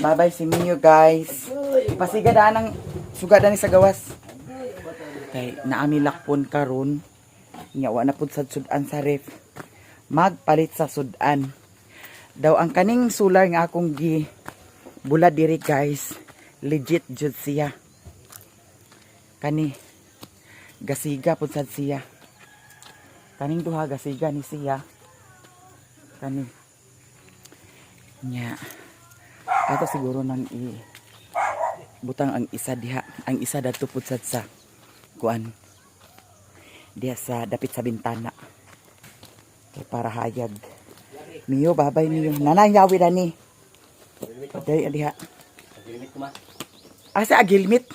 Babay si Mio guys. Ipasigadaan ng sugadan sa gawas. Kay naami lakpon karon. Nyawa na pud sa sudan sa ref. Magpalit sa sudan. Daw ang kaning solar nga akong gi bula diri guys. Legit jud siya. Kani gasiga pud sad siya. Kaning duha gasiga ni siya. Kani nya. Ato siguro nang butang ang isa diha. Ang isa dadto pud sad sa kuan. Diya sa dapit sa bintana. Kay para hayag. Miyo babay niyo. Nanay yawi na ni. Dali diha. Asa agilmit?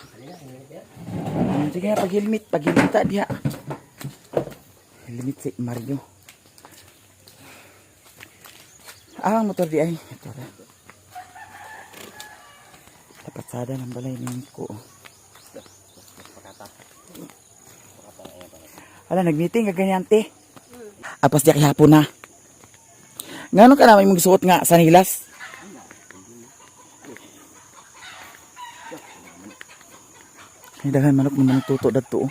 Sige na pag-helmet. Pag-helmet ta diha. Helmet si Mario. Ang motor di ay. Ito na. Tapatsada ng balay ni ko. Ala, nag-meeting ka ganyan, te. Apas di hapon na. Ngano ka naman magsuot nga sa nilas? Dagan manok mo tuto dato.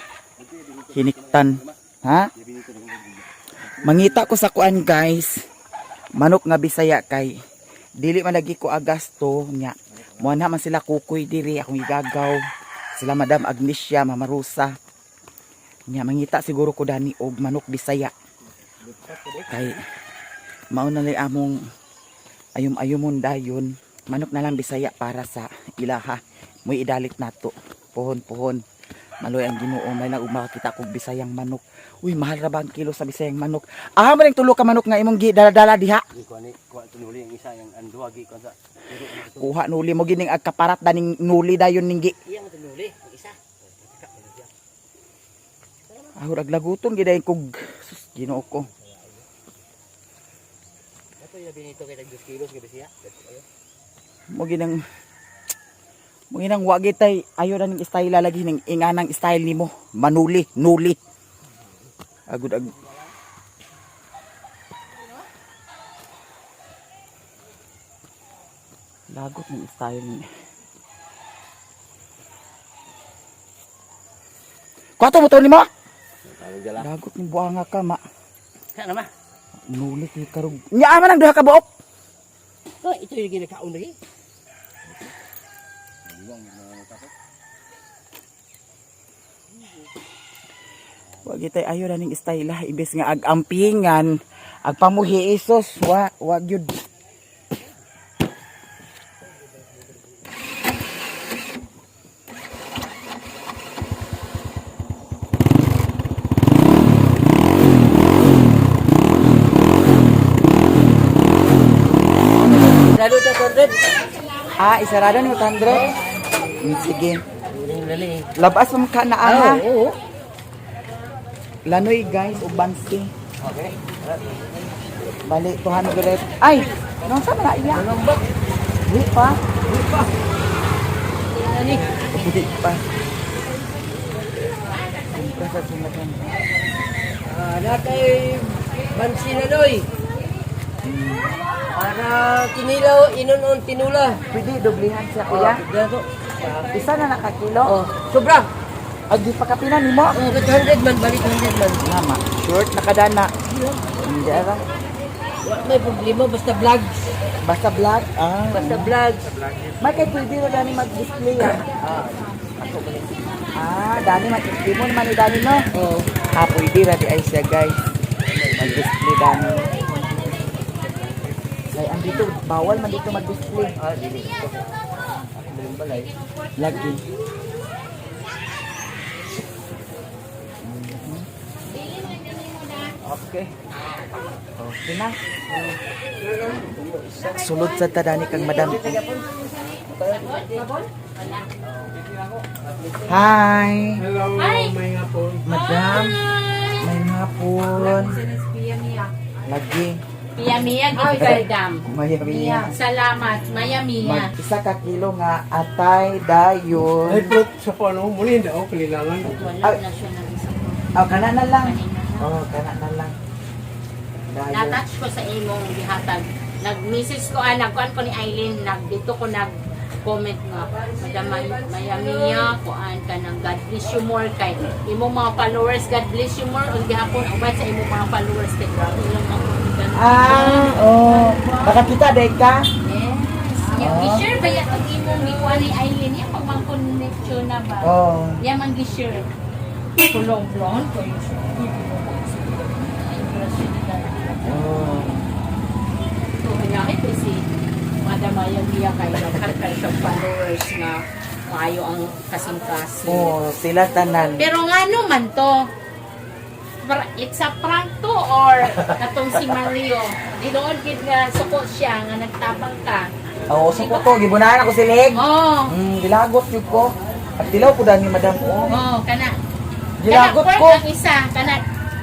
Hiniktan. Ha? Mangita ko sa kuan guys. Manok nga Bisaya kay dili man lagi ko agasto nya. Mo na man sila kukoy diri akong igagaw. Sila Madam Agnesia, Mama Rosa. Nya mangita siguro ko dani og manok Bisaya. Kay mao na lang among ayom-ayomon dayon. Manok na lang Bisaya para sa ilaha. Moy idalit nato. Pohon-pohon. Maloy ang Ginoo, may lang makakita kog Bisayang manok. Uy, mahal ra ba ang kilo sa Bisayang manok? Ah, maring tulo ka manok nga imong dala-dala diha. Kuha tunuli ang isa yang anduha gi ko sa. Kuha nuli mo gining agkaparat daning nuli dayon ninggi. Iyang tunuli ang isa. Ahurag laguton gidayon kog sus Ginoo ko. Ato ya binito kay tag 2 kilos gabi siya. Mo ginang wagi tay ayo na ning style lagi ning inganang style nimo. Manuli, nuli. Agud ag lagot ng style ni. Kwato mo to nimo? Lagot ni buanga ka ma. Kana ma? Nuli kay karog. Nya man ang duha ka buok. Oh, ito yung ginakaon lagi. Wag itay ayo na ning style ibes nga agampingan agpamuhi isos wag yun. Lalo ta 100. Isarado ni 100. Sige. Lali. Labas mo ka na aha. Oo. Lanoy guys, ubansi. Okay. Bali 200. Ay, nung sa na iya? Di pa. Lali. Di pa. Kumpra sa sinagan. Na kay Bansi na doy. Para kinilaw inon tinula. Pwede doblihan siya kuya. Dato. Isa na nakakilo. Oh, sobra. Ag di pa kapinan nimo. 100 man balik 100 man. Nama, short nakadana. Hindi ara. Wa may problema basta vlogs. Basta vlog. Basta vlogs. May kay pwede ro dani mag-display yan. Dani mag-display mo naman ni dani no. Oh. Pwede ra di ay siya guys. Mag-display dani. Kay andito bawal man dito mag-display. Dili. Balay. Lagi. Okay. Okay na. Sulod sa tadani kang madam. Hi. Hello, may hapon. Madam. May hapon. Lagi. Mia Mia, give kay dam. Maya Mia. Salamat, Maya Mia. Mag isa ka kilo nga atay dayon. Ay, bro, sa paano, muli hindi ako kailangan. Wala na siya ng isa. Kana na lang. Kanina na. Kana na lang. Dayon. Na-touch ko sa imong gihatag. Nag-message ko, nagkuhan ko ni Eileen, dito ko comment nga, Madam Mayamiya, kuan ka ng God bless you more kay imong mga followers, God bless you more, ug gihapon ubad sa imong mga followers kay grabe lang ang Makakita dahil ka? Yes. Yung i-share ba yan ang imong gikuan ni Aileen yan pag mang connection na ba? Yan mang gi-share. Tulong blon ko yung So, kanyakit si Madam Mayamiya kay nagkakal sa followers nga maayo ang kasing-kasing. Sila tanan. Pero nga man to, it's a prank to or katong si Mario. Di doon gid nga suko siya nga nagtabang ka. Suko to, gibunahan ako silig. Gilagot yun ko. At tilaw ko dahil ni madam ko. Kana. Gilagot Kana, ko. pork ang isa, kana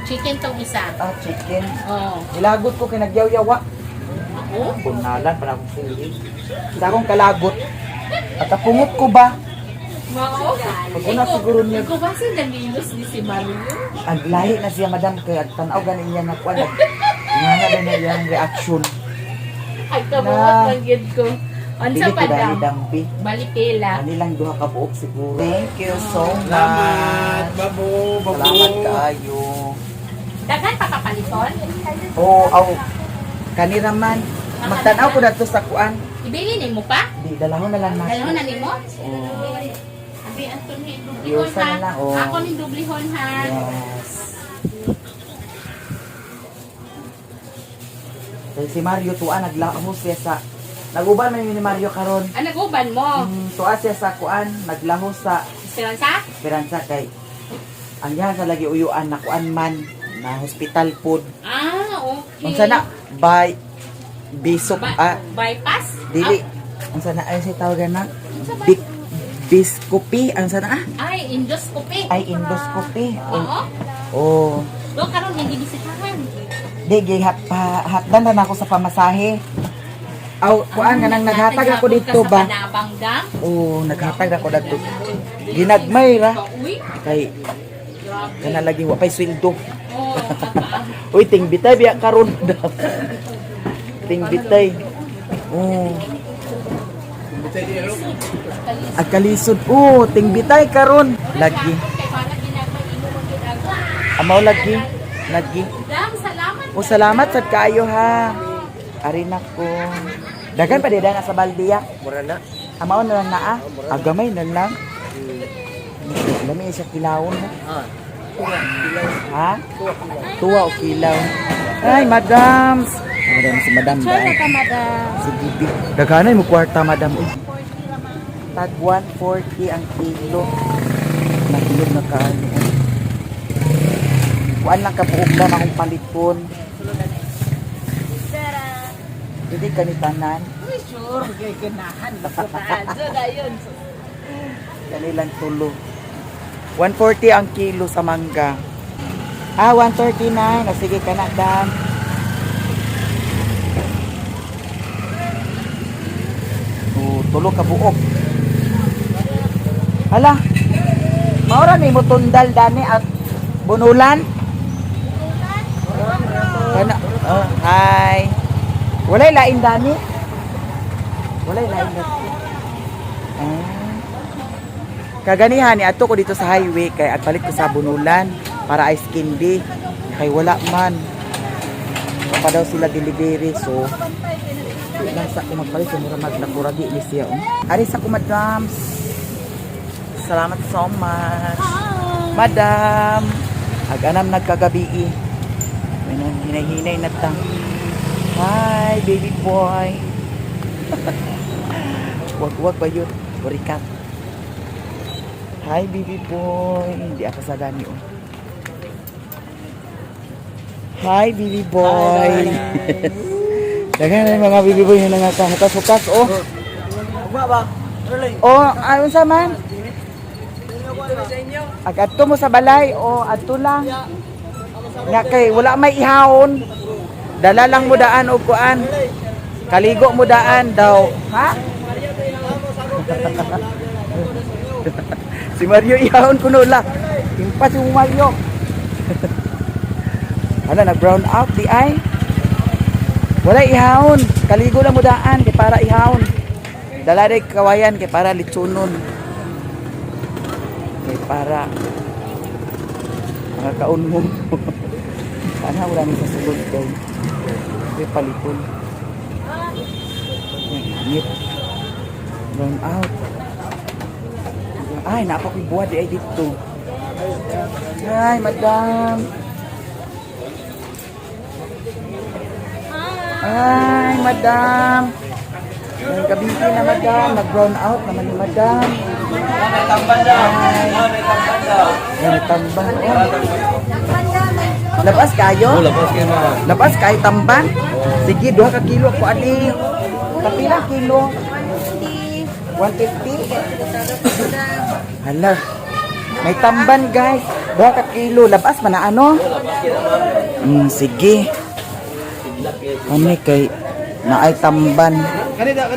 chicken tong isa. Chicken. Oh. Gilagot ko kinagyaw-yawa. Ako? Bunalan para akong silig. Kita akong kalagot. At apungot ko ba? Mao. Pag-una siguro niya. Ikaw ba si Danilos ni si Mario? Ang lahi na siya madam kaya tanaw ganin niya na kuan. Ingana na niya yung reaction. Ay, kabuot lang gid ko. Unsa Dili ko pa dahil dam? dampi. Balipela. Kanilang duha ka buok siguro. Thank you so much. Salamat, babo, babo. Salamat kaayo. Daghan pa kapaliton? Kanira man. Magtanaw ko dito sa kuan. Ibili nimo pa? Di dalahon na lang na. Dalawa na nimo? Oh. Abi Anthony, dublihon Iusan ha. na lang, oh. Ako ni dublihon ha. Yes. Kaya si Mario tuwa naglahos siya sa naguban man yun ni Mario karon. Naguban mo? Tuwa siya sa kuan naglahos sa Esperanza? Esperanza kay ang diha sa lagi uyuan na kuan man na hospital food. Okay. Unsa na by bisop Bypass? dili. Unsa na ay si tawagan na biscopy ang sana Ay, endoscopy. ay endoscopy. Oo. Oh. Do karon hindi bisitahan. Di, hatdan na ako sa pamasahe. Kuan ka nang naghatag ako dito ba? Panabangdam? Oo, naghatag ako dito. Ginagmay ra. Uy, Kay, grabe. kana lagi wapay sweldo. Oh, Uy, tingbitay biya karon daw. Tingbitay. Oo. Agkalisod. Oo, tingbitay karon. Lagi. Kay para ginagawa inuman ginagawa. Amaw lagi. Lagi. Dam, salamat. Salamat sa kayo ha. Ari na ko. Dagan pa dida na sa baldiya. Mura na. Amaw na lang na Agamay na lang. Lami siya kilawon ha. Ha? Tuwa o kilaw. Ay, madam. Madam si madam ba? madam. Si Bibi. Daganay mo kwarta madam. Uy. Tag 140 ang kilo. Nakilog na kaano. Kuan lang kabuok na akong paliton. Hindi kanitanan. Uy, sure. Gaganahan. Bakutazo na yun. Kanilang tulo. 140 ang kilo sa mangga. 139. Sige ka na, Dan. Tulo ka buok. Hala. Maura ni mo tundal dani at bunulan. Kana, hi. Walay lain dani. Walay lain dani. Kaganihan ni ato ko dito sa highway kay agpalit ko sa bunulan para ice candy kay wala man. Pa daw sila delivery so lang sa kumagpalit sa mura magnakuragi ni siya. Ari sa kumadams. Salamat so much. Madam. Aganam nagkagabi. May hinay-hinay na tang. Hi, baby boy. Wag ba yun? Burikat. Hi, baby boy. Hindi ako sa gani, oh. Hi, baby boy. Dagan na mga baby boy yung nangakahukas-hukas, oh. Oh, ayun sa man. Agadto mo sa balay, oh, adto lang. Nga kay, wala may ihawon. Dala lang mo daan o kuan. Kaligo mo daan daw. Ha? Si Mario ihawon kuno la. Impas yung Mario. Ano na brown out di ay? Wala ihawon. Kaligo lang mo daan kay para ihawon. Dala rin kawayan kay para litsunon. Kay para makakaon mo. Sana wala nang sasulod kay. Kay palipon. Ngit. Run out. Ay, napakibuhat di ay dito. Ay, madam. Ay, madam. May gabi na madam. Nag-brown out naman ni madam. May tamban daw. May tamban daw. Ay, tambang. Labas kayo? Labas kayo mga. Labas kayo tambang? Sige, 2 ka kilo ako adi. Kapila kilo? 150? Hala. May tamban guys. 2 ka kilo. Labas man na ano? Sige. Kami kay naay tamban. Kanina.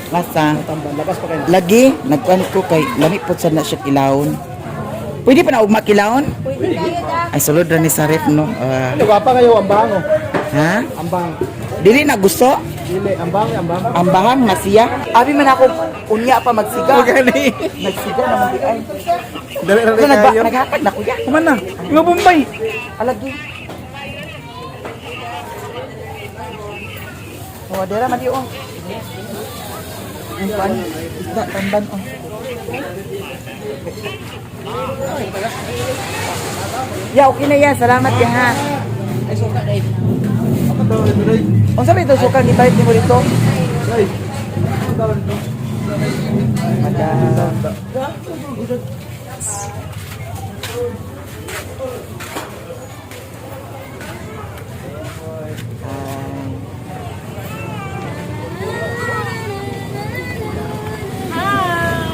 Lasa. Tamban, labas pa kayo. Lagi, nagkuhan ko kay lami po sa na siya kilawon. Pwede pa na ugma kilawon? Ay, sulod ra ni sa ref, no? Wapa kayo, ambang. Ha? Ambang. Dili na gusto? Dili, ambang. Ang bahang na siya. Abi man ako unya pa magsiga. Gani. Nagsiga naman di ay. Dali Ano naghatag na kuya? Kuman na. Yung Bombay. Alagi. Oh, dera man di oh. Ang pan, isda tamban oh. Ya, okay na yan. Salamat ya ha. Ay, suka na ito. O sabi ito, suka ni bite ni mo dito. Madam.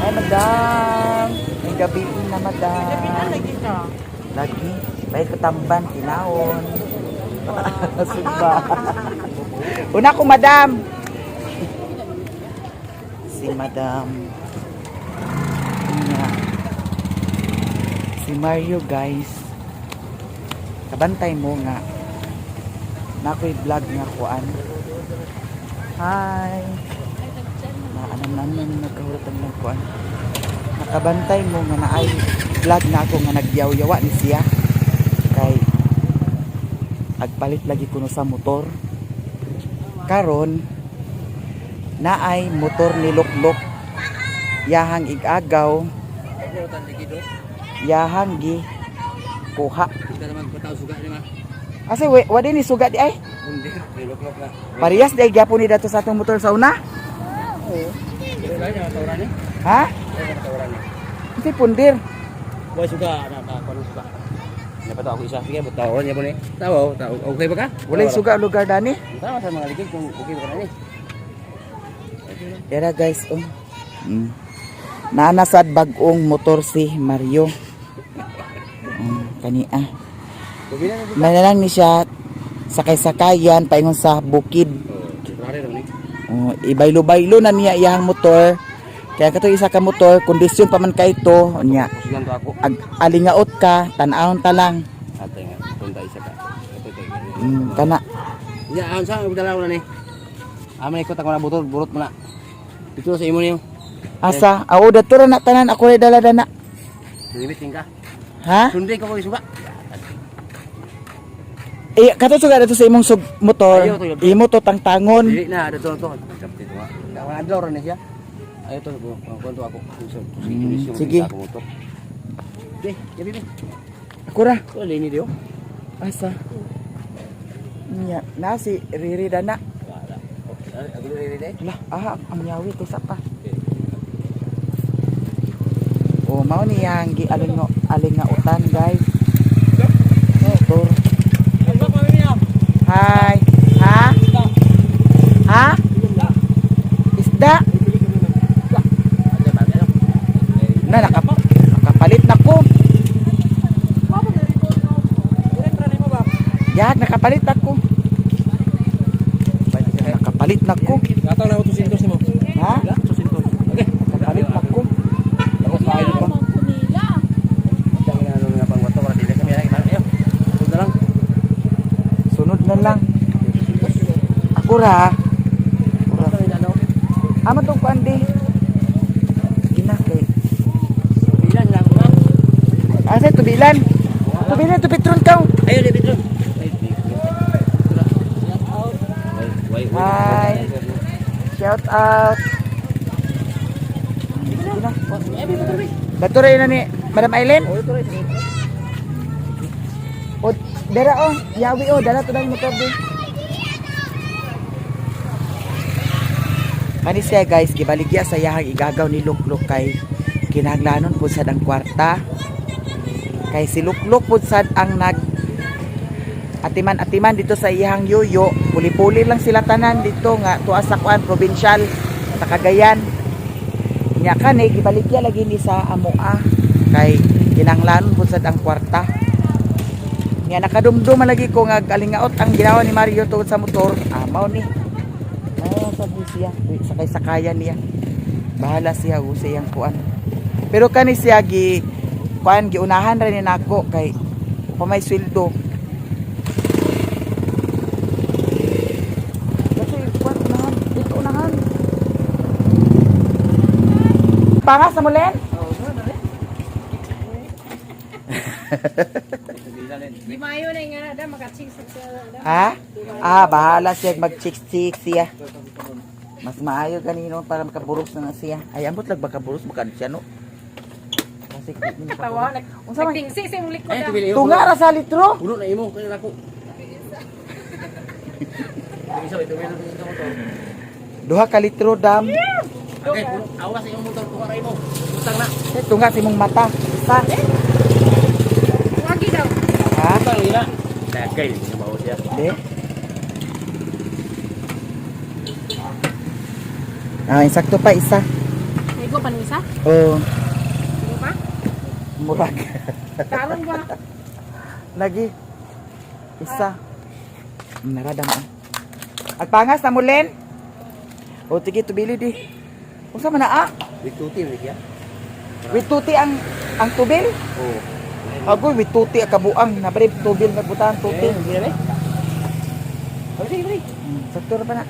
Hi, madam. May gabi na, madam. Lagi. Baik ketamban, kinaon. Sumba. Una ko, madam. Si madam. Nga. Si Mario, guys. Kabantay mo nga. Na ako'y vlog nga kuan. Hi. Naanam-anam nagkahuratan ng kuan. Nakabantay mo nga na ay vlog na ako nga nagyaw-yawa ni siya. Kay agpalit lagi kuno sa motor. Karon naay motor ni Lukluk. Yahang igagaw. Yahang gi kuha. Kita naman patao suga ni ma. Asa wadi ni suga di ay? Hindi, niluklok na. Parehas di ay gyapon ni dato sa atong motor sa una? Oo. Pero kaya niya tawran ni. Ha? Kaya tawran ni. Hindi pundir. Boy suga na kuno suga. Dapat ako isa sige butawon niya po ni. Tawo, okay ba ka? Walay suga lugar dani. Tama sa mga ligid kung okay ba ka ni. Dara guys, oh. Naanasad bagong motor si Mario. Kania. May na lang ni siya sakay-sakayan paingon sa bukid. Ibaylo-baylo na niya iyang motor. Kaya kato isa ka motor, kondisyon pa man ka ito, niya. Alingaot ka, tanawon ta lang. Ate nga, punta isa ka. Kana. Ya, ang sa dalaw na ni. Amay ko ta ko na burot mo na. Dito sa imo niyo. Asa, awo dato ra na tanan ako ray dala-dana. Limit ka. Ha? Sunday ko suga. Eh, kato suga dato sa imong motor. Imo to tangtangon. Dili na dito to. Kapit mo. Ang adlaw ra ni siya. Ay to kwento ako. Sige. Okay, yabi bi. Ako ra. So lini dio. Asa? Niya, nasi riri dana. Wala. Agulo iri dai. Lah, ang yawi to sa pa. Oh, mao ni yang gi aling utan, guys. Motor. Hi. Ha? Ha? Isda. Na nakapalit na ko. Yan, nakapalit na ko. Nakapalit na ko. Gataw na 800 mo. Ha? 800. Okay. Nakapalit na ko. Ako sa ayo pa. Jangan ano nga pang wato para dili kami lagi tayo. Sunod na lang. Sunod na lang. Ako ra. tubilan. Tubilan, tupitron ka. Ayo di Petron. Hi. Shout out. Baturay na ni Madam Aileen. O, dara oh, yawi oh, dala to dali motor din. Kani siya guys, gibaligya sa yahang igagaw ni Lukluk kay kinahanglanon pud sad ang kwarta. Kay si Lukluk pud sad ang nag atiman dito sa iyang yuyo. Puli-puli lang sila tanan dito nga tuwa sa kuan provincial sa Cagayan. Nya kani gibaligya lagi ni sa amoa kay kinahanglanon pud sad ang kwarta. Nya nakadumdum lagi ko nga galingaot ang ginawa ni Mario tungod sa motor. Mao ni sabi siya, sakay-sakayan niya. Bahala siya sa iyang kuan. Pero kani siya kuan giunahan ra ni nako kay pamay sweldo. Kasi kuan unahan, dito unahan. Pangas na mo len? Di mayo na nga da makachiks Ha? Bahala siya mag-chicks siya. Mas maayo ganino para makaburos na siya. Ay, ambot lang makaburos baka siya no. Kasi tawa unsa man nagtingsi sa imong likod. Ayo tubili yo. tunga ra sa litro. Puno na imo kay ako. Isa ito meron sa motor. 2 ka litro dam. Okay, puno. Awas sa imong motor tunga ra imo. Utang na. Tunga sa imong mata. Isa. Wagi daw. Ha? Utang nila. Dagay ni sa bawo siya. Di. Insakto pa isa. May go pa ni isa? Oh, Ano pa? murag. Karon ba? Lagi. Isa. Naradam ah. Agpangas na mulen. O tigi tubili di. Unsa man na ah? With tuti ni siya. With tuti ang tubil. Oh. Agoy with tuti ang kabuang na brave tubil na butahan tuti. Hindi na. Bari. Sakto ra pa na.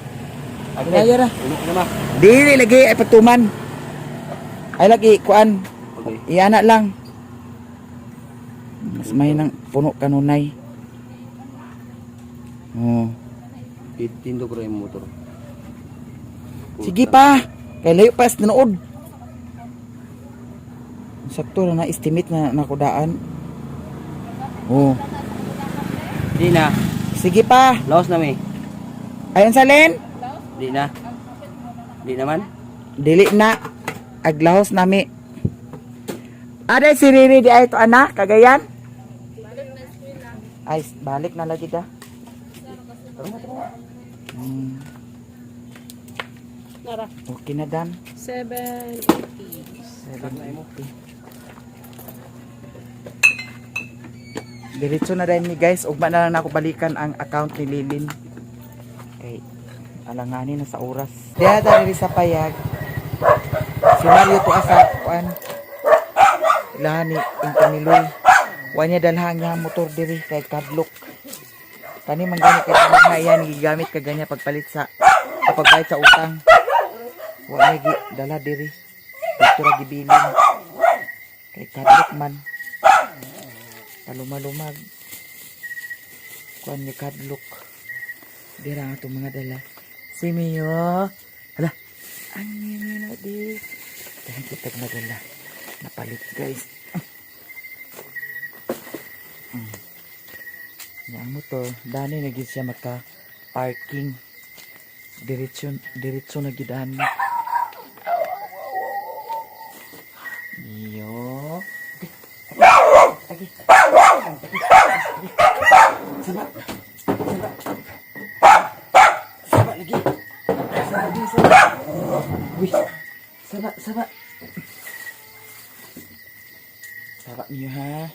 Ay, Kaya ra. Ulo na ma. Dili lagi ay patuman. Ay lagi kuan. Okay. Iana lang. Mas may nang puno kanunay. Oh. Tindo ko yung motor. Sige pa. Kay layo pa sa tinuod. Sakto na estimate na nakudaan. Oh. Di na. Sige pa. Laos na mi. Ayon sa len. Di na. Di naman. Dili na. Aglahos nami. Ada si Riri di ay to anak Cagayan. Ay, balik na lagi da. Nara. Okay na dam. 780. 750. Diretso na rin ni guys. Ugma na lang ako balikan ang account ni Lilin. Okay. Alanganin na sa oras. Diya dari sa payag. Si Mario to asa kuan. Ilahan ni Intaniloy. Wanya dalhang niya motor diri kay kadlok. Kani man gani kay na yan gigamit ka ganya pagpalit sa pagbayad sa utang. Wanya gi dala diri. Dito ra gibilin. Kay kadlok man. Palumag. Kuan ni kadlok. Dira nga itong mga dala. Si Mio. Hala. Ang Mio na di. Dahil kitag na dala. Napalit guys. Yang motor. Dani naging siya maka-parking. Diretso na gidaan. Mio. Okay. Sabak. Sabak lagi. Sabak. Wih. Sabak. Sabak niyo ha.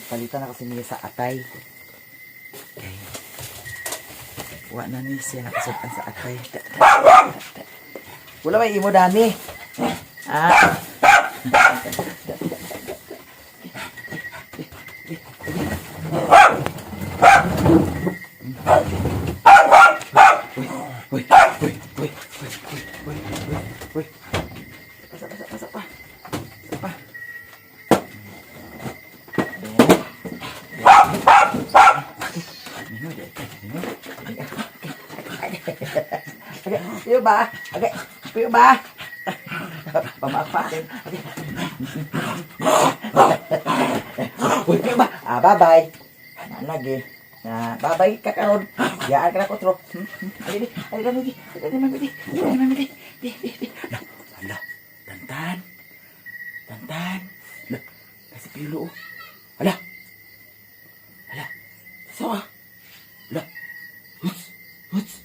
Palitan na kasi niya sa atay. Okay. Wa na ni siya nakasutan sa atay. Wala may imo dani. Pasok pa. Okay, piyo ba? Okay, piyo ba? Pamapakin. Okay. Uy, piyo ba? Bye-bye. Lagi. Bye-bye ka karon. Yaan ka na ko, tro. Ali, mami. Hala, Tantan. Hala, kasi pilo. Hala. Sawa. Hala. Huts.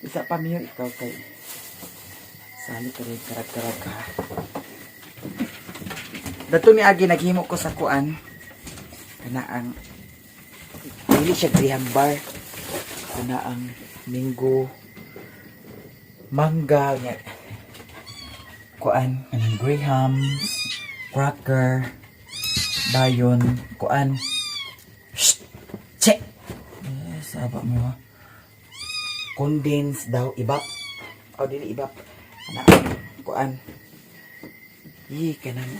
Isa pa miyo ikaw kay sali ka rin karag-karag ka. Dato ni agi naghimo ko sa kuan kana ang dili siya graham bar kana ang minggo mangga nya kuan kanang graham cracker dayon kuan check yes aba mo ha condense daw ibap o dili ibap ana kuan kanang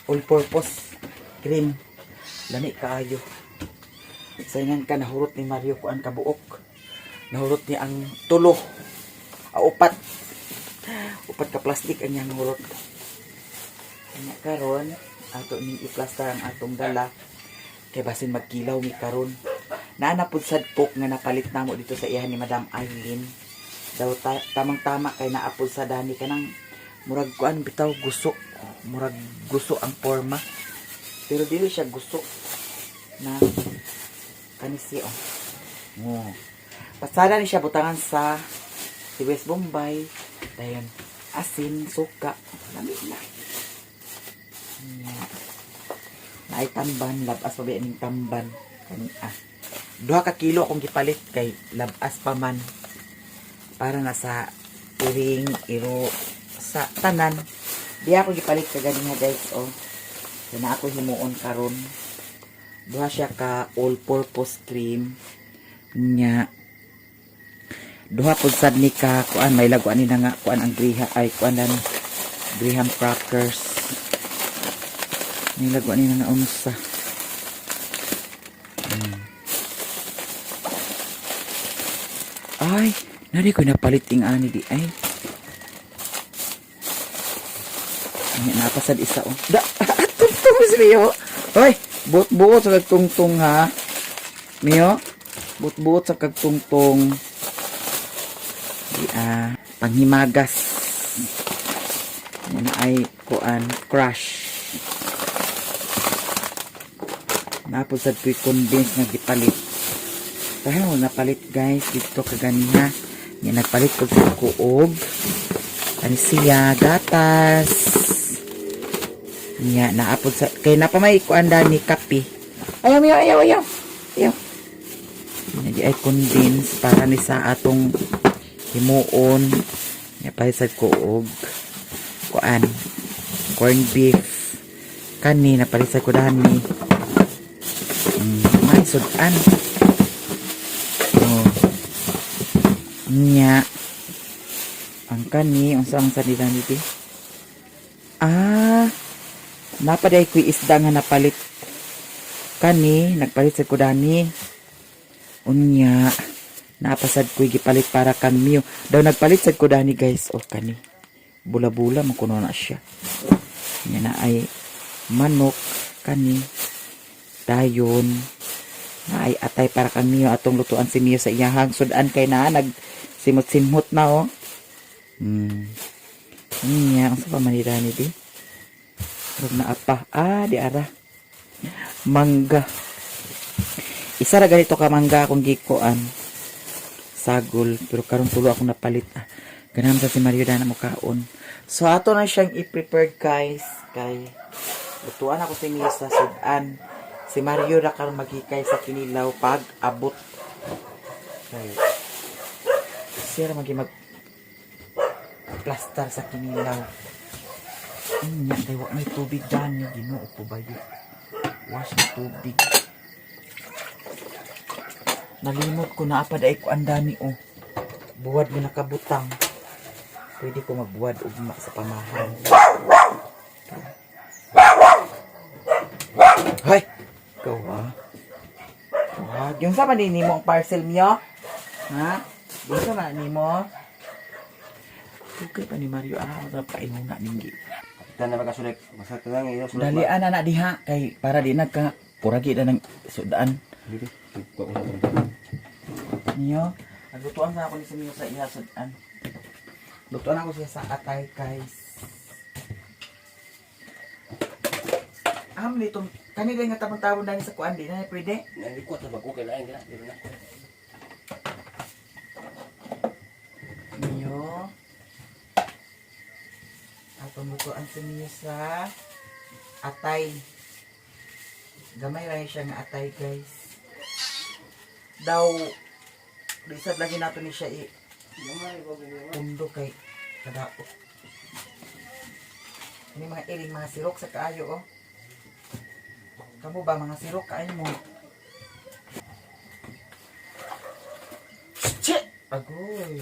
all purpose cream lami kaayo saingan ka nahurot ni Mario kuan kabuok nahurot ni ang tulo upat ka plastic ang yang hurot kanya karon ato ni i-plaster ang atong dala kay basin magkilaw mi karon naanapod sad cook nga napalit namo dito sa iyahan ni Madam Eileen daw tamang-tama kay naapod sa dani kanang murag kuan bitaw guso murag guso ang forma pero dili siya guso na kanisi pasada ni siya butangan sa West Bombay dayon asin suka lami na naay tamban labas pa ba ning tamban kani 2 ka kilo akong gipalit kay labas pa man para na sa iring iro sa tanan di ako gipalit kagani nga guys na ako himuon karon duha siya ka all purpose cream nya duha pud sad ni ka kuan may laguan ni nga kuan ang graham crackers may laguan ni nga unsa ay nari ko napalit ing ani di ay napasad isa tungtung si Mio oy buot-buot sa kagtungtong ha Mio buot-buot sa kagtungtong panghimagas yan ay kuan crush napod sa tuy condense nga gipalit dahil napalit guys dito kaganiha yan nagpalit ko sa kuog ano siya gatas niya naapod sa kay napamay kuan ni kape ayaw di ay condense para ni sa atong himuon niya pa sa kuog kuan corn beef kani napalisay ko dani may sudan niya ang kani unsa ang sanida niti napaday ko isda nga napalit kani nagpalit sa kudani unya napasad ko gipalit para kamyo daw nagpalit sa kudani guys kani bula-bula makuno na siya niya na ay manok kani dayon na ay atay para kamyo atong lutuan si Mio sa iyahang sudan kay na nagsimot-simot na niya ang sa pamanira ni di huwag na apa di ara mangga isa ra ganito ka mangga akong gikuan sagol pero karon tulo akong napalit ganam sa si Mario na mo kaon so ato na siyang i-prepare guys kay lutuan ako si Mio sa sudan si Mario ra karon maghikay sa kinilaw pag abot kay siya ra mag plaster sa kinilaw niya daw may tubig dyan yung Ginoo ko ba yun wash na tubig nalimot ko na apad ay ko andani buwad mo nakabutang pwede ko magbuwad ugma sa pamahan hay ikaw Yung sa man ni mo ang parcel niyo? Ha? Yung sa man ni mo? Okay pa ni Mario. Masarap kainin nga ninggi. Kita na magkasulit. Masarap ka lang iyo. Sulit Dalian na diha. Kay para di nagka puragi na ng sudaan. Dito. Niyo. Naglutuan na ako ni Simiyo sa iya sudaan. Lutuan ako siya sa atay guys. Dito. Kani din nga tabang-tabang dahil sa kuan. Di na pwede. Nalikot na bago. Kailangan ka. Dito na. Niyo. Atong lutuan sa niyo sa atay. Gamay lang siya nga atay guys. Daw lisad lagi nato ni siya pundo kay kadaot. Ini mga iring mga sirok sa kaayo oh. Kamu ba mga sirok kaayo mo? Shit! Agoy.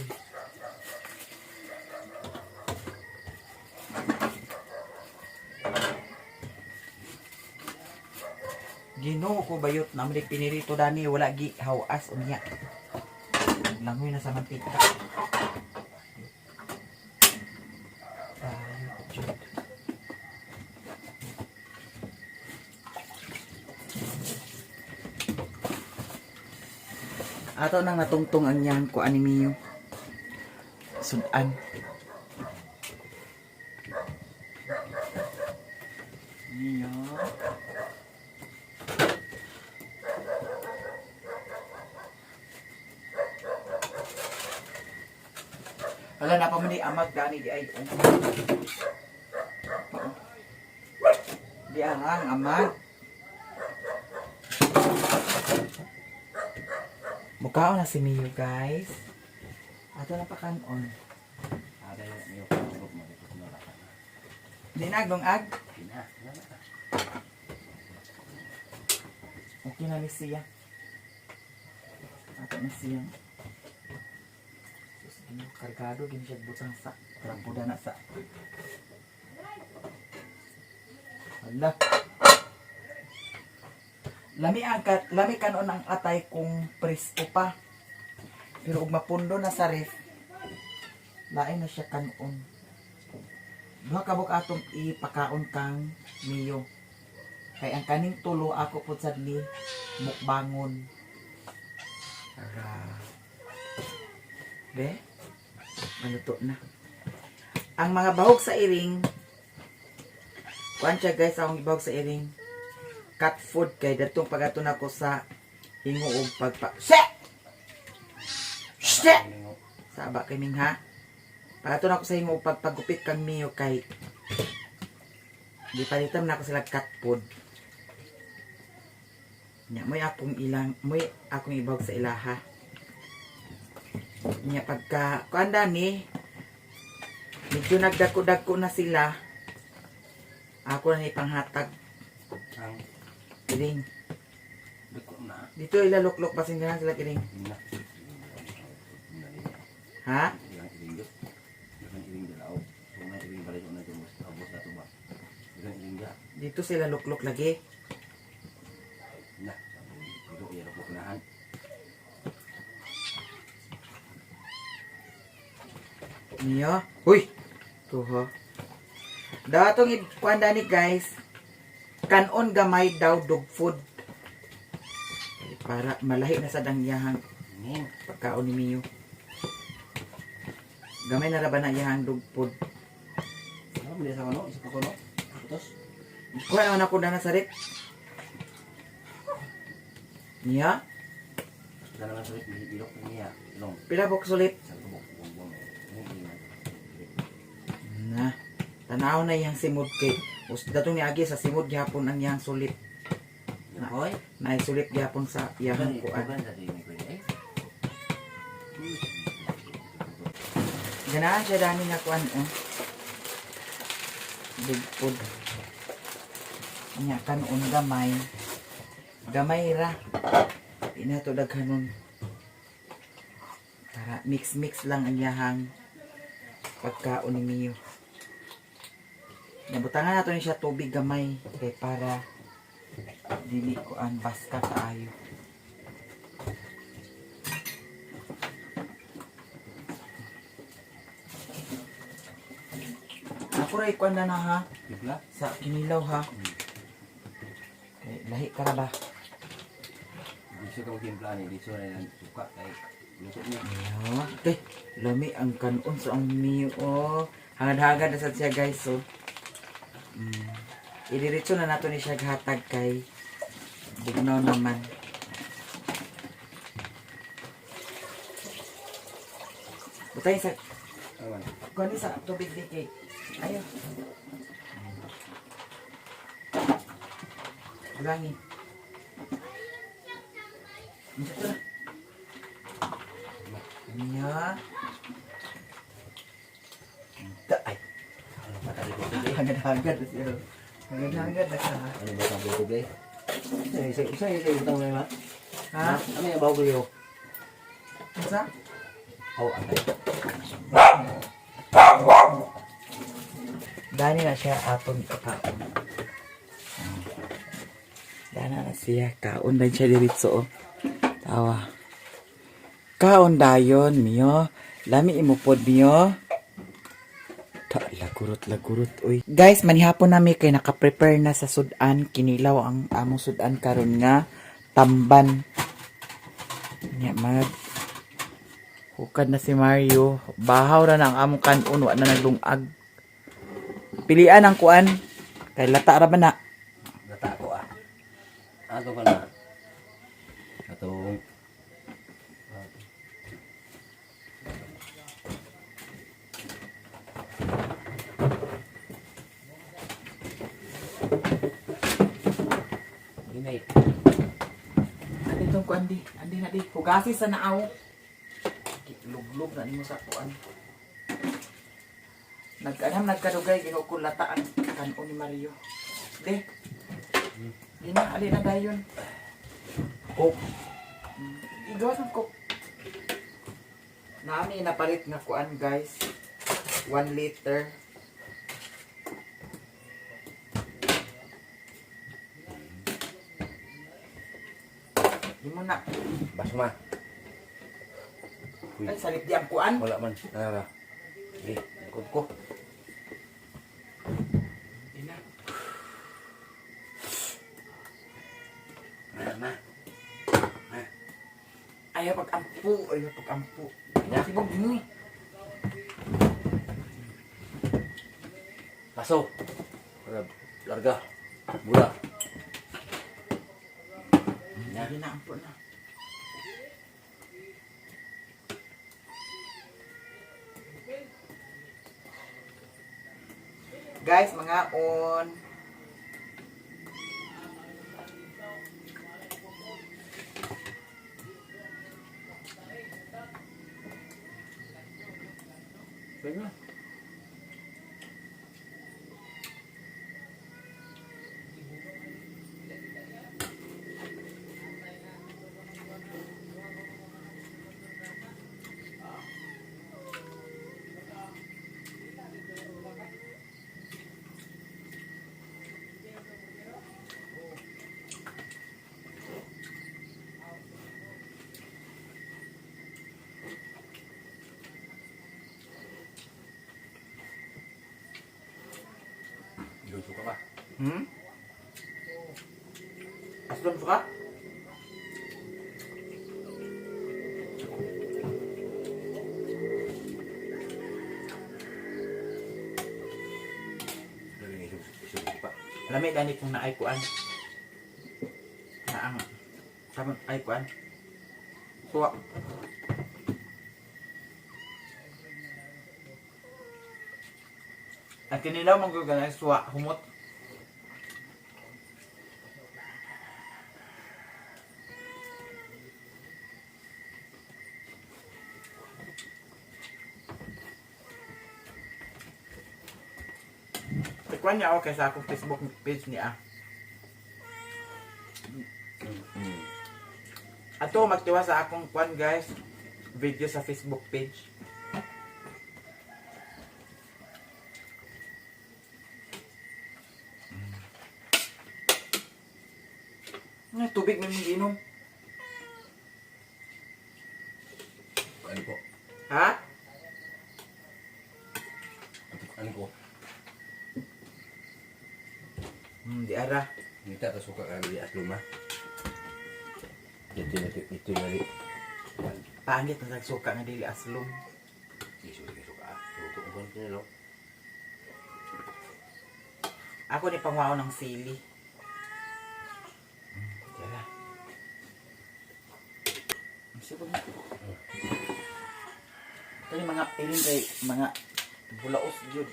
Ginoo ko bayot na mali pinirito dani wala gi hawas unya. Langoy na sa mantika. Bayot jud. Ato nang natungtong ang yang ko animiyo. Sudan. Niyo. Wala na pa man di amag gani di ay. Di ang amag. Mukhaon na si Mio guys. Ato na pa kanon. Ada yung pagkakot mo. Dito na lang. Di nagdong ag. Pina. Okay na ni siya. Ato na siya. Kargado gini siya butang sa trampuda na sa. Hala. Lami kanon ang atay kung presko pa. Pero ug mapundo na sa ref. Lain na siya kanon. Duha ka buk atong ipakaon kang Mio. Kay ang kaning tulo ako pud sadli mukbangon. Be? Maluto na. Ang mga bahog sa iring, kuan siya guys, akong ibahog sa iring, cat food kay datong pagaton ako sa hingo og pagpa. Saba kay ming ha. Pagaton ako sa hingo og pagpagupit kang Mio kay di palitam na ako sila cat food. Nya moy akong ibahog sa ilaha. Nya pagka kuanda ni medyo nagdako-dako na sila. Ako na ipanghatag Ang kiring. dako na. Dito ilaluklok pa sila kiring. Na. Ha? Yang iring dito. Yang iring dilaw. Kung may iring balik na ito mo. Abos na ito ba? Yang iring ga. Dito sila luklok lagi. Na. Dito iya ko kunahan. Niya. Huy. Tuho. Datong ikuanda ni guys. Kanon gamay daw dog food. Para malahi na sa dangyahang Ning. pagkaon ni Mio. Gamay na raban na iyahang dog food. Ano mo sa ano? Isa ko no? Putos. Kuha naman ako na sa rep. Niya. Dala na sulit bilok niya. Long. Pila bok sulit. Sa tubok bumbong. Na. Tanaw na iyang simod kay. Datong niagi sa simod gyapon ang iyang sulit. Hoy. Na sulit gyapon sa iyang kuan. Ganahan siya dami nga kuan oh. Big food. Nya kanon gamay. Gamay ra. Di na to daghanon. Para mix lang ang iyahang pagkaon ni Mio. Nabutangan nato ni siya tubig gamay kay para dili ko ang baska kaayo. Ako rin ikuan na ha. Bigla. Sa kinilaw ha. Lahi ka na ba? Di siya kang timpla ni. Di siya na yung suka. Kaya lusok niya. Ayan. Okay. Lami ang kanon sa ang miyo. Oh. Hangad-hangad na sad siya guys. So. Idiretso na nato ni siya hatag kay bugnaw naman. Butay sa Awan. kunin sa tubig ni cake. Ayaw. Ulangin. Minsan to na. Niya. Ay. Ano ba tayo ko today? Hangad-hangad na siya. Hangad-hangad na siya. Ano ba tayo today? Isa utang mo ma. Ha? Ano yung bago yo? Isa? Oh, antay. Dani na siya atong ipakaon. Dana na siya. Kaon din siya diritso. Oh. Tawa. Kaon dayon, miyo. Lami imupod, miyo. Lagurot. Uy. Guys, manihapon nami kay naka-prepare na sa sudan. Kinilaw ang among sudan karon nga tamban. Nya mag hukad na si Mario. Bahaw na ang among kanon, wa na naglungag. Pilian ang kuan. Kay lata ra ba na? Gata ko ah. Ato pa na. Atong Inay. Andi tong kuan di. Andi na di. Hugasi sa naaw. Luglog na nimo sa kuan. Nagkadugay ginukul lata ang kanon ni Mario. De. Di na ali na dayon. Coke. Igawas ng coke. Nami napalit nga kuan guys. 1 liter. Di mo na. Basma. Ay, salit di ang kuan. Wala man. Nara. Sige, ikot ko. Di na. Na. Ayaw pag-ampu. Ya. Sibog mo eh. Paso. Larga. Mula. Hindi na ampu na. Guys, mga on. Kaya. Luto ka ba? Aslom suka? Isulit pa. Lami gani kung naay kuan. Naang. Tama ay kuan. Suwa. At kinilaw magaganay suwa humot. Ikuan niya ako sa akong Facebook page niya. Ato magtiwa sa akong kuan guys. Video sa Facebook page. Ay, tubig may inom. Ano po? Ha? Ano ko? Di ara. Dita ka suka ka di asluma. Ito na rin. Pangit na nagsuka nga dili aslom. Isu suka. Tuto ko nila. Ako ni pangwao ng sili. Tara. Sige ba? Ito yung mga piling kay mga bulaos yun.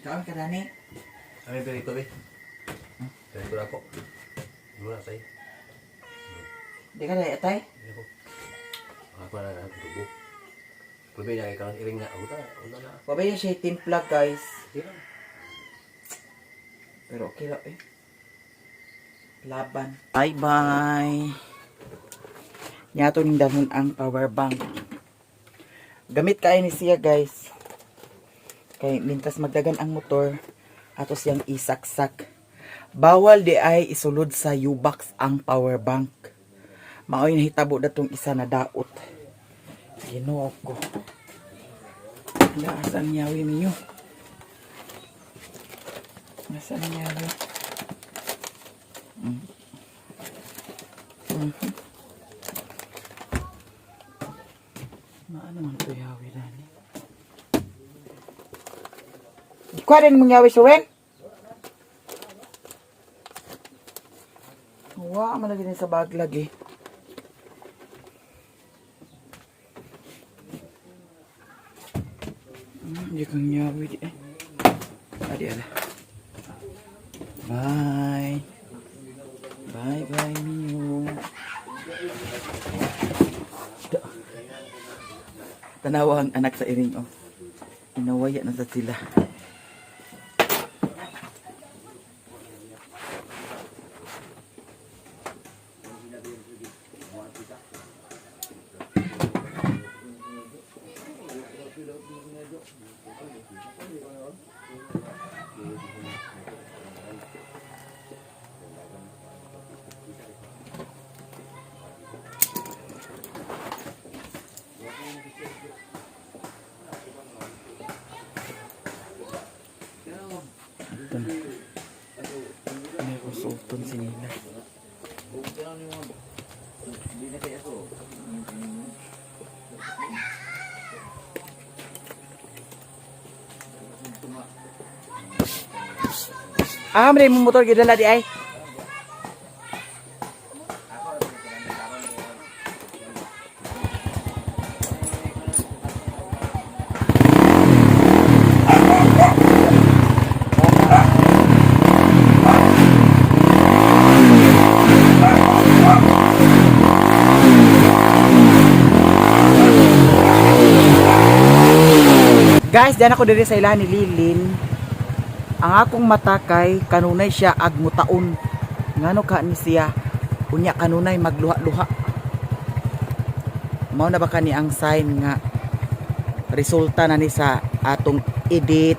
Kaon ka dani? Kami perito be. Perito ako. Mula sa'yo. Di ka dahil atay? Hindi ko. Ako na lang tubo. Pwede na ikaw iring na. Una na. Pabaya siya timpla guys. Hindi lang. Pero okay lang eh. Laban. Bye bye. Nyato ning dahon ang power bank. Gamit kayo ni siya guys. Kay mintas magdagan ang motor atos yang isaksak. Bawal di ay isulod sa U-box ang power bank. Maoy nahitabo datong isa na daot. Ginoo ko. Asan nyawi ninyo? Asan nyawi? Maano man ito yawi dani? Kuha rin mong yawi suwen? Wah, malagi din sa baglag eh. Hindi kang yawi di eh. Adi ala. Bye. Bye bye Mio. Tanawa ang anak sa iring oh. Inawaya na sa sila. May usulton si Nina. May mo motor gidala di ay. Guys, diyan ako diri sa ilahan ni Lilin. Ang akong mata kay kanunay siya agmutaon. Ngano ka ni siya? Unya kanunay magluha-luha. Mao na ba kani ang sign nga resulta na ni sa atong edit,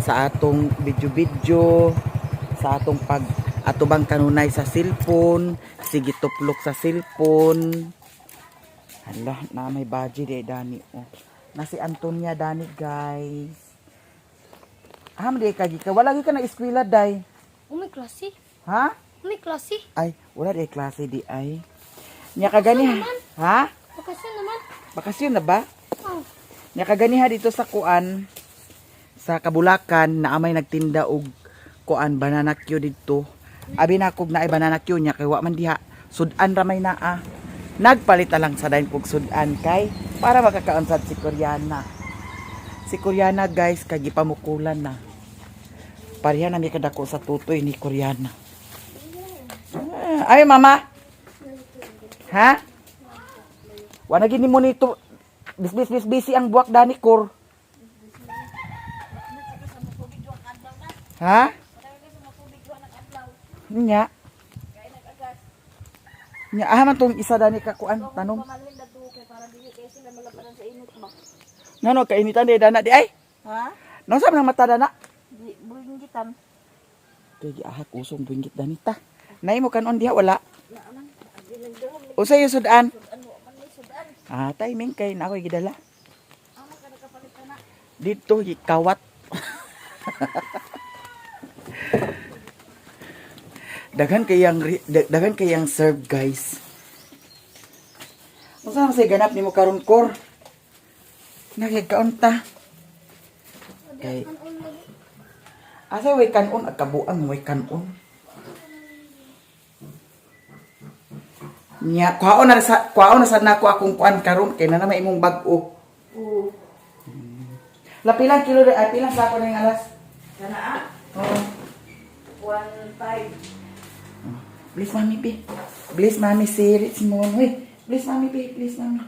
sa atong video-video, sa atong pag atubang kanunay sa cellphone, sige tuplok sa cellphone. Hala, na may budget eh dani oh. Na si Antonia dani guys. Di ka gika. Wala ka na eskwela day. May klase. Ha? May klase. Ay, wala di klase di ay. Nya kagani. Ha? Bakasyon naman. Bakasyon na ba? Oh. Nya kagani ha dito sa kuan sa Kabulakan na amay nagtinda og kuan banana Q dito. Abi na kog naay banana Q nya kay wa man diha. Sudan ramay naa. Nagpalit na lang sa dayon kog sudan kay para makakaunsad si Koreana. Si Koreana guys kagipamukulan na. Pareha na mi kadako sa tutoy ni Koreana. Ay mama. Ha? Wala gini mo nito. Bis ang buwak dani kor. Ha? Nya. Nya man tong isa dani ka kuan tanom. Ngano kainitan di dana di ay? Ha? Nang sa nang mata dana? Buringgit Mistan. Kay giahak usong buinggit danita. Nay mo kanon diha wala. Usa yung sudan. Timing kay na ako'y gidala. Dito gikawat. Daghan kayang serve guys. Unsa man say ganap nimo karon kor? Nakikaon ta. Kay asa way kanon ag kabuang way kanon. Nya kwaon na sa nako akong kuan karon kay na may imong bag-o. Oo. Lapilang kilo ay pilang sako ning alas. Kana Oo. 1.5. Please mami pi. Please mami si Rich mo. Hoy, please mami pi, please mami.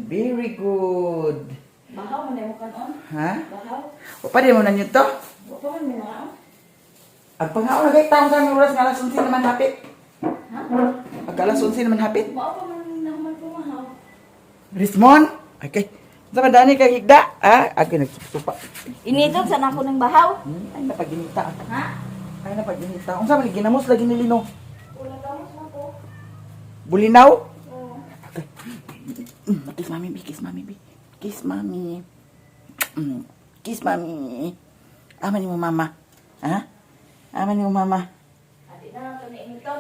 Very good. Bahaw man mo kanon. Ha? Bahaw. O pa di mo na nyo to? Wa pa man mo na. Ang pangaon na kay taong kami oras nga alas 11 naman hapit. Ha? Pag alas 11 naman hapit. Wa pa man naman pumahaw. Rismon? Okay. Sa dani kay higda, ha? Ako nagsupa. Inidot sa nako ning bahaw. Ay napaginita. Ha? Ay napaginita. Unsa man ginamos lagi ni Lino? Ulang gamos na ko. Bulinaw? Oo. Kiss mami bi, kiss mami bi. Kiss mami. Kiss mami. Aman ni mo mama. Ha? Aman ni mo mama. Adi na to ni Initon.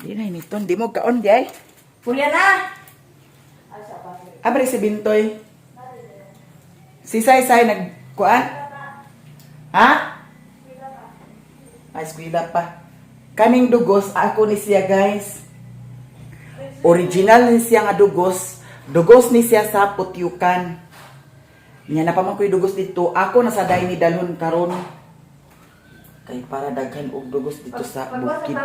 Di na initon, di mo kaon di ay. Kuya na. Asa pa? Abre si Bintoy. Si Say nagkuan? Ha? Ay, eskwela pa. Kaning dugos, ako ni siya guys. Original ni siya nga dugos. Dugos ni siya sa putyukan. Nya na pa man ko'y dugos dito. Ako nasa day ni dalhon karon. Kay para daghan og dugos dito sa bukid.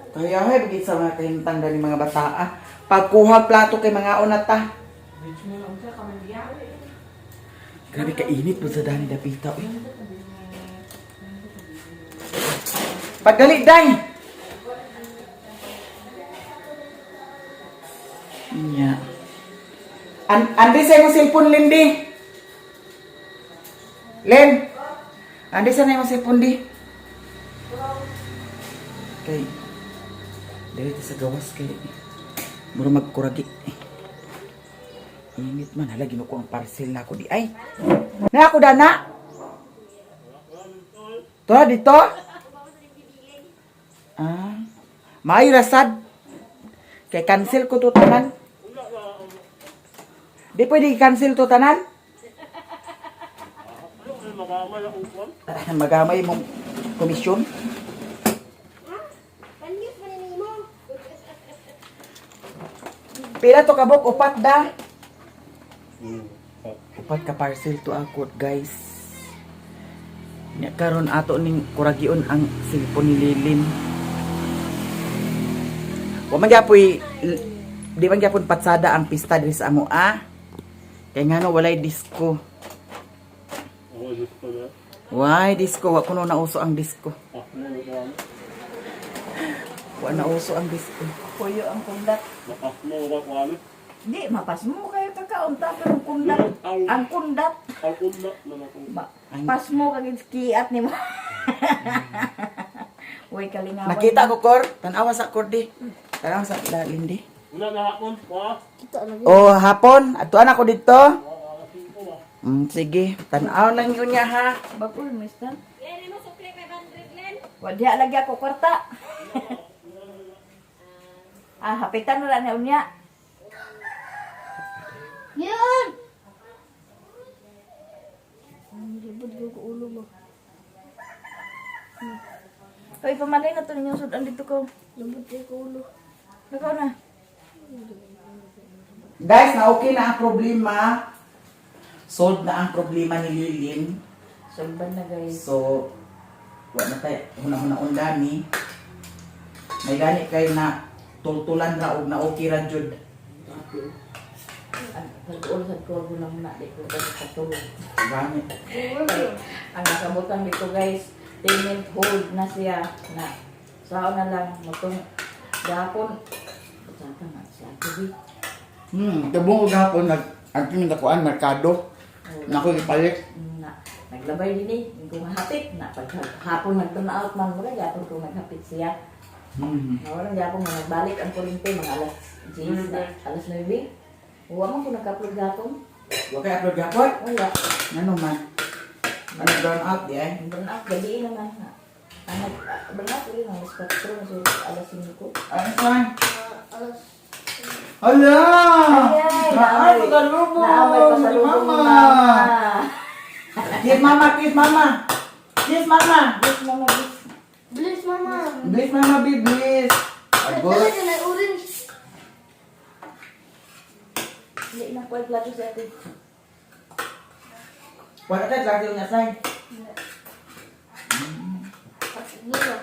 Kaya ay bigit sa mga kahintang ni mga bata. Pagkuha plato kay mga onata. Grabe ka init po sa dani dapita. Pagdali day. Nya. Andi sa imong cellphone Lindy. Len. Andi sa imong cellphone di. Kay dito sa gawas kay mura magkuragi. Init man hala ginuko ang parcel na ako di ay. Na ako dana. To dito. May rasad. Kay cancel ko to tanan. Di pwede i-cancel to tanan. Magamay mong komisyon. Pila to kabok upat da. Upat ka parcel to ako guys. Nya karon ato ning kuragion ang cellphone ni Lilin. Wa man gyapon di man gyapon patsada ang pista diri sa amo Kay ngano walay disco. Why disco? Wa kuno nauso ang disco. Wa nauso ang disco. Puyo ang kundat. Di, mapas mo kayo kakaunta pero kundat. Ang kundat. Pas mo kagid kiat ni mo. Uy, kalingawan. Nakita ko kor, tanawa sa kordi. Tanawa sa Lindi. Una na hapon, pa. Oh, hapon, atuan ako dito. Sige, tanaw lang yun niya ha. Bagul, mister. Len, mo sukli 500 len. Wadya lagi ako kwarta. Hapitan na lang niya. Yun! Libod ko ulo mo. Kaya pamalay na ito ninyong sudan dito ko. Libod ko ulo. Ikaw na. Guys, na okay na ang problema. Solved na ang problema ni Lilin. Sulban na guys. So, wala na tayo. Hunang-hunang undani. May gani kayo na tultulan ra og na okay ra jud. Pag-uusad ko ako lang na dito kasi katulog. Gani. Ang nakabutan dito guys, payment hold na siya na sao na lang motong gapon. Saka na siya tubi. Kabong og hapon nag ang kimin dakuan merkado. Nako ipalit. Na Naglabay din eh. Hindi ko mahapit. Hapon nagtunaot man mo kaya hapon ko naghapit siya. Nawalan di ako nagbalik ang kuryente mga alas 10 na, alas 9. Huwag man ko nag-upload gapon. Huwag kayo upload gapon? Wala. Ano man? Ano burn out di ay? Burn out, gabi naman. Burn out ulit ng alas 4, so alas 5 ko. Ano saan? Alas. Hala! Ay, Naay, pagalubong! naamay pa sa lubong ni Mama. Kiss mama, kiss mama! Kiss mama! Yes, Mama, yes. Bilis, mama. Please mama, be please! Agos! Talaga na orange. Hindi na po plato sa atin. Wala tayo, lagi yung nasay. Dito.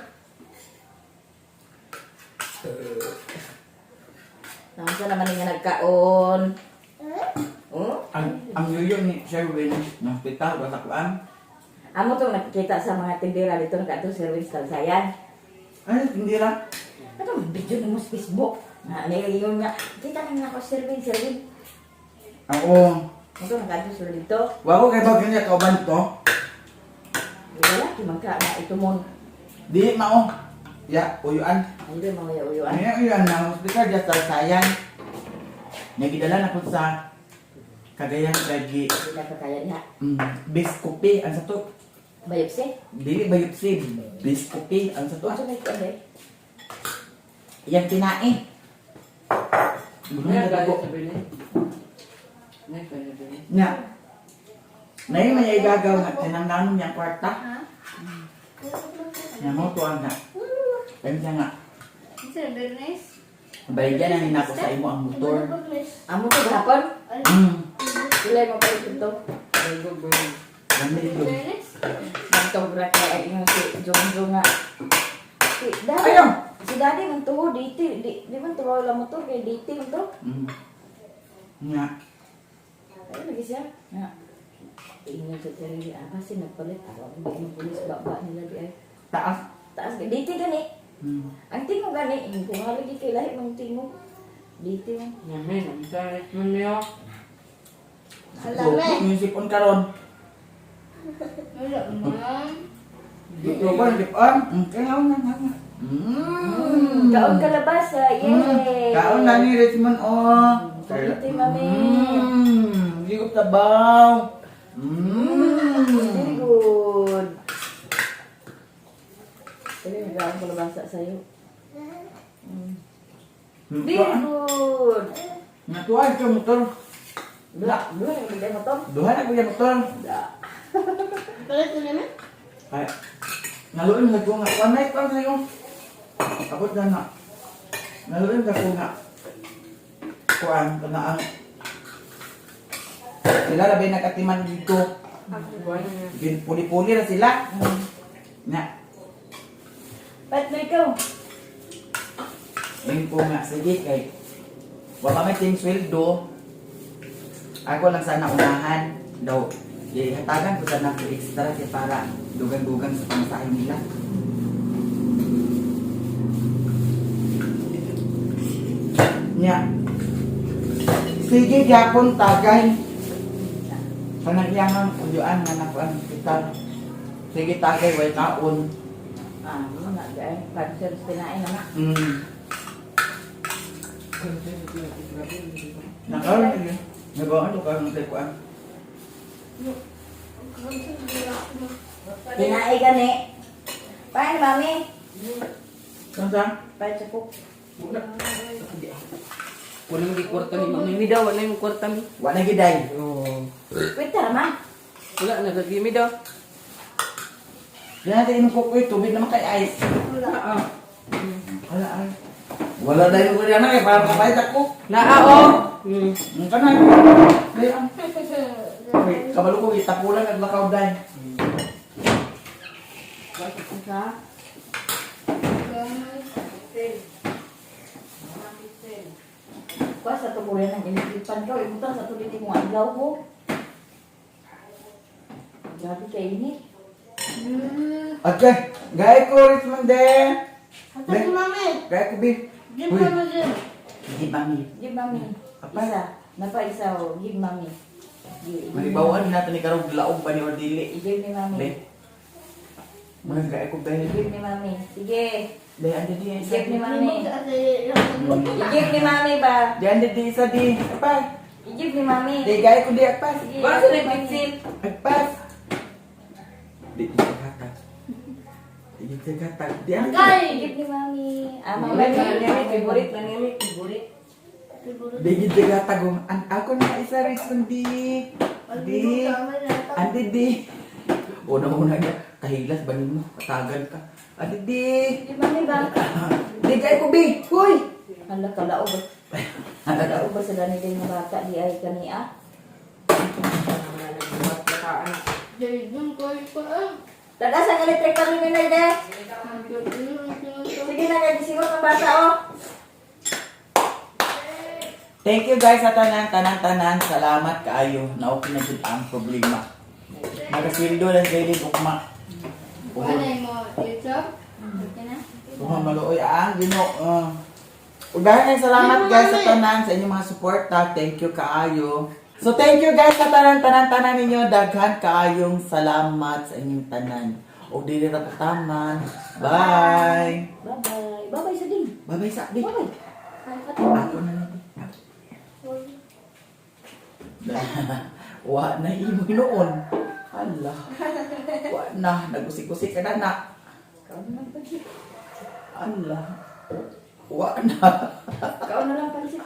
Nasa naman nga nagkaon. Oh? Ang yuyo ni Sherwin, ng hospital, basakuan. Amo to nakikita sa mga tindera dito nakato service kalsayan. Ay, hindi lang. Ano video mo sa Facebook? Na yung nga kita na ako service. Ako, Ito nakato sa dito. wako kay bagay niya kauban to. Wala ki magka na ito mo. Di mao. Ya, uyuan. Ay do mga uyuan. Ano uyuan na hospital, just sayan. Nagidala na po sa Cagayan lagi. Hindi ka kaya niya. Biskupi, ang sa to. Biopsy? Dili bayupsi, biskupi, ang sa to. Ano na ito ande? Yang tinae. Ngayon, Ano sabi niya. Ngayon, sabi niya. Nya. Na yung may igagaw nga, tinangganon niyang kwarta. Nya mo tuwag na. Kaya siya nga, Isa, Bernes. baligyan na ninako sa imo ang motor. Amo to gahapon? Sila mo pa ito. Ganda ito. Bernes. Nagtobra kaya yung si Jong nga. Si Daddy. Ayaw! Si Daddy man tuho dito. Di man tuho lang mo to kay dito man to. Nya. Ay lagi siya. Nga. Tingnan sa sarili. Kasi nagpalit. Ako ang pulis baba nila di ay. Taas. Taas dito gani. Ang tingog gani. Kung nga lagi kay lahi mong tingog. Dito man. Ngayon, ang sarit mo niyo. So, yung sipon karon. Wala, ma'am. Dito ba, lipon? Kaya na, nga. Kaon kalabasa. Yay! Kaon na ni Richmond, oh. Dito mami. Ligop tabaw. Very good. Dali, nagkaroon ko labasa sa'yo. Very good. Natuwa ito motor. Dua yung bigay mo to. Duha na ko yung motor. Palit ko naman. Ay, naluin na ko nga. One night pa sa'yo. Tapos na na. Naluin na ko nga. Kuan, kanaan. Sila labi nakatiman dito. Puli-puli na sila. Nga. Pat na ikaw. Ngayon ko nga, sige kay. Wala may team sweldo. Ako lang sana unahan daw. Hatagan ko sana ko extra siya para dugang-dugang sa pamasahe nila. Nya. Sige, yapon tagay. Panagyangan uyuan nga nakuan kita. Sige tagay, way kaon. Ano na, dahil. Pag sa tinain na. Nakaroon ka yun. Nagawa ka ng taikuan. Tinain gani. Paano, mami? Saan saan? Paano sa cook? Wala yung kwarta ni Mami Mi daw, wala yung kwarta mi. Wala giday. Oo. Wait, tara, ma. Wala, nagagimi daw. Yan natin yung kukoy, tubig naman kay ice. Wala. Wala ay. Wala dahil ko rin na para makapahit ako. Naao. Ang kanay. Dahil ang. Wait, kabalo ko itapulan at lakaw dahil. Isa. Kuha sa tubuyan ng inigipan ka. Ibutan sa tuloy mo ang ilaw ko. Grabe kayo ini. Okay, gaya ko Richmond de. Hata si mami. Gaya ko bi. Di mama dyan. Hindi mami. Give mami. Apa? Isa. Napa isa o. Give mami. Manibawan natin ni karong laog ba ni or dili. Igib ni mami. Le. Mga kaya ko dahil. Igib ni mami. Sige. Le, andi di isa. Igib ni mami. Kasi Igib ni mami ba? Di andi di isa di. Agpas. Igib ni mami. Di gaya ko di agpas. Sige. Bakit na pitsin? Agpas. Di katag. Di katag. Di andi. Igib ni mami. Ah, mami. Nanili. Favorite. Nanili. Favorite. Di katag. Ako na isa rin sundi. Di. Andi di. Una-una niya. Kahilas ba mo? Katagan ka. Andi di. Igib mami ba? Di gaya ko bi. Huy. Hala, kalao ba? Kalao ba sa dani din ng bata? Di ay kania? Jadi dun ko pa. Dadas ang electric pa rin nila de. Sige na, nagisimot ng bata oh. Thank you guys sa tanan. Salamat kaayo na okay na jud ang problema. Nagasildo lang sa ilid ugma. Ano mo YouTube? Okay na? Buha maluoy ang Ginoo. Udahan salamat guys sa tanan sa inyong mga suporta. Thank you kaayo. So thank you guys sa tanan ninyo. Daghan kaayong salamat sa inyong tanan. O dili ra taman. Bye. Bye-bye. Bye-bye sa din. Bye-bye sa di. Bye-bye. Ako na lang. Wa na imo noon. Hala. Wa na nagusik-usik ka na na. Kau na lang pansit. Hala. Wa na. Kau na lang pansit.